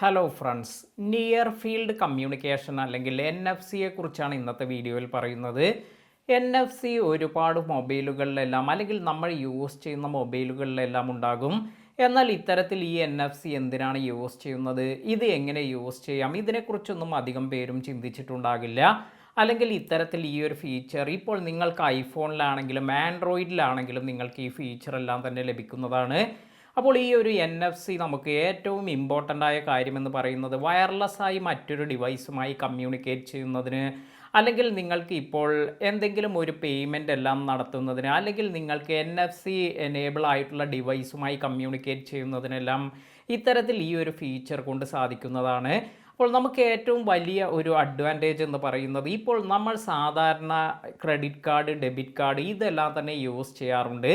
Hello friends, near field communication അല്ലെങ്കിൽ NFC കുറിച്ചാണ് ഇന്നത്തെ വീഡിയോയിൽ പറയുന്നത്. NFC ഒരുപാട് മൊബൈലുകളിലെല്ലാം അല്ലെങ്കിൽ നമ്മൾ യൂസ് ചെയ്യുന്ന മൊബൈലുകളിലെല്ലാം ഉണ്ടാകും. എന്നാൽ ഇത്തരത്തിൽ ഈ NFC എന്തിനാണ് യൂസ് ചെയ്യുന്നത്, ഇത് എങ്ങനെ യൂസ് ചെയ്യാം, ഇതിനെക്കുറിച്ചൊന്നും അധികം പേരും ചിന്തിച്ചിട്ടുണ്ടാകില്ല. അല്ലെങ്കിൽ ഇത്തരത്തിൽ ഈ ഒരു ഫീച്ചർ ഇപ്പോൾ നിങ്ങൾക്ക് ഐഫോണിലാണെങ്കിലും ആൻഡ്രോയിഡിലാണെങ്കിലും നിങ്ങൾക്ക് ഈ ഫീച്ചർ എല്ലാം തന്നെ ലഭിക്കുന്നതാണ്. അപ്പോൾ ഈ ഒരു NFC നമുക്ക് ഏറ്റവും ഇമ്പോർട്ടൻ്റ് ആയ കാര്യമെന്ന് പറയുന്നത് വയർലെസ്സായി മറ്റൊരു ഡിവൈസുമായി കമ്മ്യൂണിക്കേറ്റ് ചെയ്യുന്നതിന്, അല്ലെങ്കിൽ നിങ്ങൾക്ക് ഇപ്പോൾ എന്തെങ്കിലും ഒരു പേയ്മെൻ്റ് എല്ലാം നടത്തുന്നതിന്, അല്ലെങ്കിൽ നിങ്ങൾക്ക് NFC എനേബിൾ ആയിട്ടുള്ള ഡിവൈസുമായി കമ്മ്യൂണിക്കേറ്റ് ചെയ്യുന്നതിനെല്ലാം ഇത്തരത്തിൽ ഈ ഒരു ഫീച്ചർ കൊണ്ട് സാധിക്കുന്നതാണ്. അപ്പോൾ നമുക്ക് ഏറ്റവും വലിയ ഒരു അഡ്വാൻറ്റേജ് എന്ന് പറയുന്നത്, ഇപ്പോൾ നമ്മൾ സാധാരണ ക്രെഡിറ്റ് കാർഡ്, ഡെബിറ്റ് കാർഡ് ഇതെല്ലാം തന്നെ യൂസ് ചെയ്യാറുണ്ട്.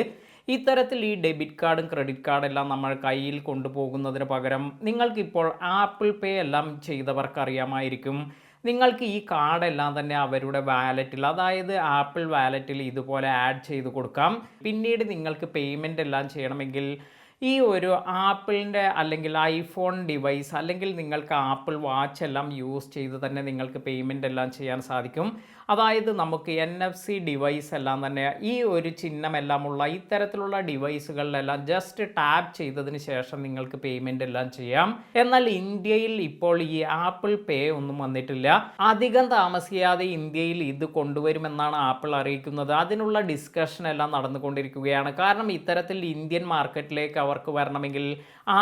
ഇത്തരത്തിൽ ഈ ഡെബിറ്റ് കാർഡും ക്രെഡിറ്റ് കാർഡെല്ലാം നമ്മൾ കയ്യിൽ കൊണ്ടുപോകുന്നതിന് പകരം നിങ്ങൾക്കിപ്പോൾ ആപ്പിൾ പേ എല്ലാം ചെയ്തവർക്ക് അറിയാമായിരിക്കും, നിങ്ങൾക്ക് ഈ കാർഡെല്ലാം തന്നെ അവരുടെ വാലറ്റിൽ, അതായത് ആപ്പിൾ വാലറ്റിൽ ഇതുപോലെ ആഡ് ചെയ്ത് കൊടുക്കാം. പിന്നീട് നിങ്ങൾക്ക് പേയ്മെൻ്റ് എല്ലാം ചെയ്യണമെങ്കിൽ ഈ ഒരു ആപ്പിളിൻ്റെ അല്ലെങ്കിൽ ഐഫോൺ ഡിവൈസ്, അല്ലെങ്കിൽ നിങ്ങൾക്ക് ആപ്പിൾ വാച്ച് എല്ലാം യൂസ് ചെയ്ത് തന്നെ നിങ്ങൾക്ക് പേയ്മെൻ്റ് എല്ലാം ചെയ്യാൻ സാധിക്കും. അതായത് നമുക്ക് NFC ഡിവൈസ് എല്ലാം തന്നെ ഈ ഒരു ചിഹ്നമെല്ലാമുള്ള ഇത്തരത്തിലുള്ള ഡിവൈസുകളിലെല്ലാം ജസ്റ്റ് ടാപ്പ് ചെയ്തതിന് ശേഷം നിങ്ങൾക്ക് പേയ്മെൻ്റ് എല്ലാം ചെയ്യാം. എന്നാൽ ഇന്ത്യയിൽ ഇപ്പോൾ ഈ ആപ്പിൾ പേ ഒന്നും വന്നിട്ടില്ല. അധികം താമസിയാതെ ഇന്ത്യയിൽ ഇത് കൊണ്ടുവരുമെന്നാണ് ആപ്പിൾ അറിയിക്കുന്നത്. അതിനുള്ള ഡിസ്കഷൻ എല്ലാം നടന്നുകൊണ്ടിരിക്കുകയാണ്. കാരണം ഇത്തരത്തിൽ ഇന്ത്യൻ മാർക്കറ്റിലേക്ക് അവർക്ക് വരണമെങ്കിൽ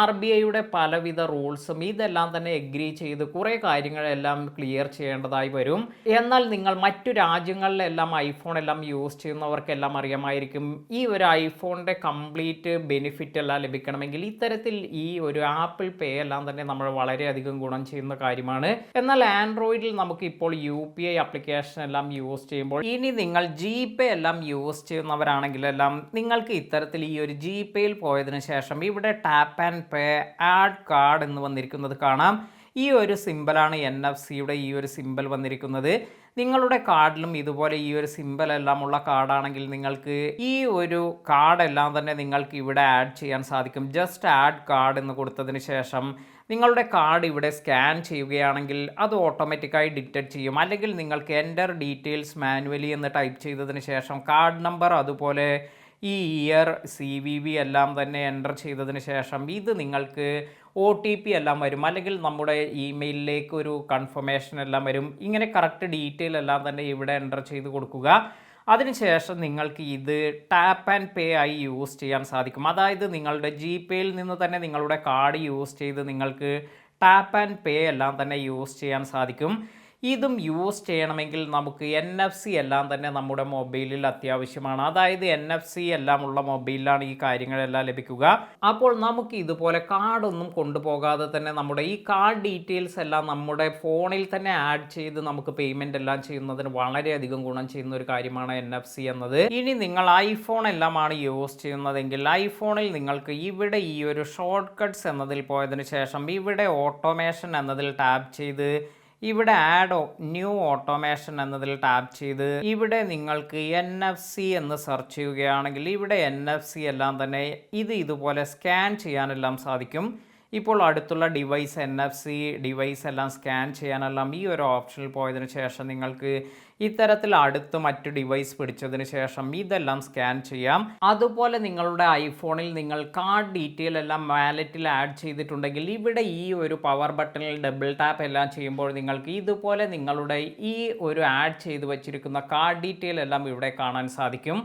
RBIയുടെ പലവിധ റൂൾസും ഇതെല്ലാം തന്നെ എഗ്രി ചെയ്ത് കുറേ കാര്യങ്ങളെല്ലാം ക്ലിയർ ചെയ്യേണ്ടതായി വരും. എന്നാൽ നിങ്ങൾ മറ്റു രാജ്യങ്ങളിലെല്ലാം ഐഫോൺ എല്ലാം യൂസ് ചെയ്യുന്നവർക്കെല്ലാം അറിയാമായിരിക്കും, ഈ ഒരു ഐഫോണിൻ്റെ കംപ്ലീറ്റ് ബെനിഫിറ്റ് എല്ലാം ലഭിക്കണമെങ്കിൽ ഇത്തരത്തിൽ ഈ ഒരു ആപ്പിൾ പേ എല്ലാം തന്നെ നമ്മൾ വളരെയധികം ഗുണം ചെയ്യുന്ന കാര്യമാണ്. എന്നാൽ ആൻഡ്രോയിഡിൽ നമുക്ക് ഇപ്പോൾ UPI ആപ്ലിക്കേഷൻ എല്ലാം യൂസ് ചെയ്യുമ്പോൾ, ഇനി നിങ്ങൾ GPay എല്ലാം യൂസ് ചെയ്യുന്നവരാണെങ്കിലെല്ലാം നിങ്ങൾക്ക് ഇത്തരത്തിൽ ഈ ഒരു GPayയിൽ പോയതിനു ശേഷം ഇവിടെ tap and pay add card എന്ന് വന്നിരിക്കുന്നത് കാണാം. ഈ ഒരു സിമ്പലാണ് NFCയുടെ ഈ ഒരു സിമ്പൽ വന്നിരിക്കുന്നത്. നിങ്ങളുടെ കാർഡിലും ഇതുപോലെ ഈ ഒരു സിമ്പൽ എല്ലാം ഉള്ള കാർഡാണെങ്കിൽ നിങ്ങൾക്ക് ഈ ഒരു കാർഡെല്ലാം തന്നെ നിങ്ങൾക്ക് ഇവിടെ ആഡ് ചെയ്യാൻ സാധിക്കും. ജസ്റ്റ് ആഡ് കാർഡ് എന്ന് കൊടുത്തതിന് ശേഷം നിങ്ങളുടെ കാർഡ് ഇവിടെ സ്കാൻ ചെയ്യുകയാണെങ്കിൽ അത് ഓട്ടോമാറ്റിക്കായി ഡിറ്റക്ട് ചെയ്യും. അല്ലെങ്കിൽ നിങ്ങൾക്ക് എൻ്റർ ഡീറ്റെയിൽസ് മാനുവലി എന്ന് ടൈപ്പ് ചെയ്തതിന് ശേഷം കാർഡ് നമ്പർ അതുപോലെ ഈ ഇയർ CVV എല്ലാം തന്നെ എൻ്റർ ചെയ്തതിന് ശേഷം ഇത് നിങ്ങൾക്ക് OTP എല്ലാം വരും, അല്ലെങ്കിൽ നമ്മുടെ ഇമെയിലിലേക്ക് ഒരു കൺഫർമേഷൻ എല്ലാം വരും. ഇങ്ങനെ കറക്റ്റ് ഡീറ്റെയിൽ എല്ലാം തന്നെ ഇവിടെ എൻ്റർ ചെയ്ത് കൊടുക്കുക. അതിനുശേഷം നിങ്ങൾക്ക് ഇത് ടാപ്പ് ആൻഡ് പേ ആയി യൂസ് ചെയ്യാൻ സാധിക്കും. അതായത് നിങ്ങളുടെ GPayയിൽ നിന്ന് തന്നെ നിങ്ങളുടെ കാർഡ് യൂസ് ചെയ്ത് നിങ്ങൾക്ക് ടാപ്പ് ആൻഡ് പേ എല്ലാം തന്നെ യൂസ് ചെയ്യാൻ സാധിക്കും. ഇതും യൂസ് ചെയ്യണമെങ്കിൽ നമുക്ക് NFC എല്ലാം തന്നെ നമ്മുടെ മൊബൈലിൽ അത്യാവശ്യമാണ്. അതായത് NFC എല്ലാം ഉള്ള മൊബൈലിലാണ് ഈ കാര്യങ്ങളെല്ലാം ലഭിക്കുക. അപ്പോൾ നമുക്ക് ഇതുപോലെ കാർഡൊന്നും കൊണ്ടുപോകാതെ തന്നെ നമ്മുടെ ഈ കാർഡ് ഡീറ്റെയിൽസ് എല്ലാം നമ്മുടെ ഫോണിൽ തന്നെ ആഡ് ചെയ്ത് നമുക്ക് പേയ്മെൻ്റ് എല്ലാം ചെയ്യുന്നതിന് വളരെയധികം ഗുണം ചെയ്യുന്ന ഒരു കാര്യമാണ് NFC എന്നത്. ഇനി നിങ്ങൾ ഐഫോൺ എല്ലാമാണ് യൂസ് ചെയ്യുന്നതെങ്കിൽ ഐഫോണിൽ നിങ്ങൾക്ക് ഇവിടെ ഈ ഒരു ഷോർട്ട് കട്ട്സ് എന്നതിൽ പോയതിനു ശേഷം ഇവിടെ ഓട്ടോമേഷൻ എന്നതിൽ ടാപ്പ് ചെയ്ത് ഇവിടെ ആഡ് ന്യൂ ഓട്ടോമേഷൻ എന്നതിൽ ടാപ്പ് ചെയ്ത് ഇവിടെ നിങ്ങൾക്ക് NFC എന്ന് സെർച്ച് ചെയ്യുകയാണെങ്കിൽ ഇവിടെ NFC എല്ലാം തന്നെ ഇതുപോലെ സ്കാൻ ചെയ്യാനെല്ലാം സാധിക്കും. ഇപ്പോൾ അടുത്തുള്ള ഡിവൈസ് NFC ഡിവൈസ് എല്ലാം സ്കാൻ ചെയ്യാനെല്ലാം ഈ ഒരു ഓപ്ഷനിൽ പോയതിനു ശേഷം നിങ്ങൾക്ക് ഇത്തരത്തിൽ അടുത്ത് മറ്റു ഡിവൈസ് പിടിച്ചതിന് ശേഷം ഇതെല്ലാം സ്കാൻ ചെയ്യാം. അതുപോലെ നിങ്ങളുടെ ഐഫോണിൽ നിങ്ങൾ കാർഡ് ഡീറ്റെയിൽ എല്ലാം വാലറ്റിൽ ആഡ് ചെയ്തിട്ടുണ്ടെങ്കിൽ ഇവിടെ ഈ ഒരു പവർ ബട്ടണിൽ ഡബിൾ ടാപ്പ് എല്ലാം ചെയ്യുമ്പോൾ നിങ്ങൾക്ക് ഇതുപോലെ നിങ്ങളുടെ ഈ ഒരു ആഡ് ചെയ്ത് വച്ചിരിക്കുന്ന കാർഡ് ഡീറ്റെയിൽ എല്ലാം ഇവിടെ കാണാൻ സാധിക്കും.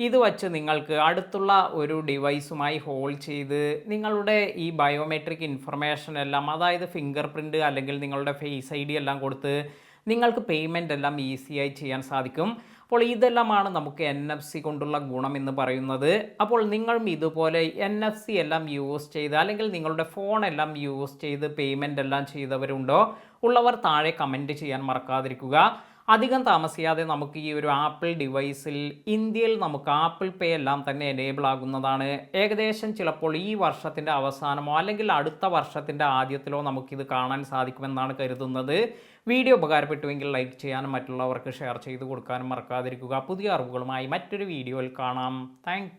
ഇത് വച്ച് നിങ്ങൾക്ക് അടുത്തുള്ള ഒരു ഡിവൈസുമായി ഹോൾഡ് ചെയ്ത് നിങ്ങളുടെ ഈ ബയോമെട്രിക് ഇൻഫർമേഷൻ എല്ലാം, അതായത് ഫിംഗർ പ്രിൻറ്റ് അല്ലെങ്കിൽ നിങ്ങളുടെ ഫേസ് ID എല്ലാം കൊടുത്ത് നിങ്ങൾക്ക് പേയ്മെൻ്റ് എല്ലാം ഈസിയായി ചെയ്യാൻ സാധിക്കും. അപ്പോൾ ഇതെല്ലാമാണ് നമുക്ക് NFC കൊണ്ടുള്ള ഗുണം എന്ന് പറയുന്നത്. അപ്പോൾ നിങ്ങളും ഇതുപോലെ NFC എല്ലാം യൂസ് ചെയ്ത് അല്ലെങ്കിൽ നിങ്ങളുടെ ഫോൺ എല്ലാം യൂസ് ചെയ്ത് പേയ്മെൻ്റ് എല്ലാം ചെയ്തവരുണ്ടോ ഉള്ളവർ താഴെ കമൻറ്റ് ചെയ്യാൻ മറക്കാതിരിക്കുക. അധികം താമസിയാതെ നമുക്ക് ഈ ഒരു ആപ്പിൾ ഡിവൈസിൽ ഇന്ത്യയിൽ നമുക്ക് ആപ്പിൾ പേ എല്ലാം തന്നെ എനേബിൾ ആകുന്നതാണ്. ഏകദേശം ചിലപ്പോൾ ഈ വർഷത്തിൻ്റെ അവസാനമോ അല്ലെങ്കിൽ അടുത്ത വർഷത്തിൻ്റെ ആദ്യത്തിലോ നമുക്കിത് കാണാൻ സാധിക്കുമെന്നാണ് കരുതുന്നത്. വീഡിയോ ഉപകാരപ്പെട്ടുവെങ്കിൽ ലൈക്ക് ചെയ്യാനും മറ്റുള്ളവർക്ക് ഷെയർ ചെയ്ത് കൊടുക്കാനും മറക്കാതിരിക്കുക. പുതിയ അറിവുകളുമായി മറ്റൊരു വീഡിയോയിൽ കാണാം. താങ്ക്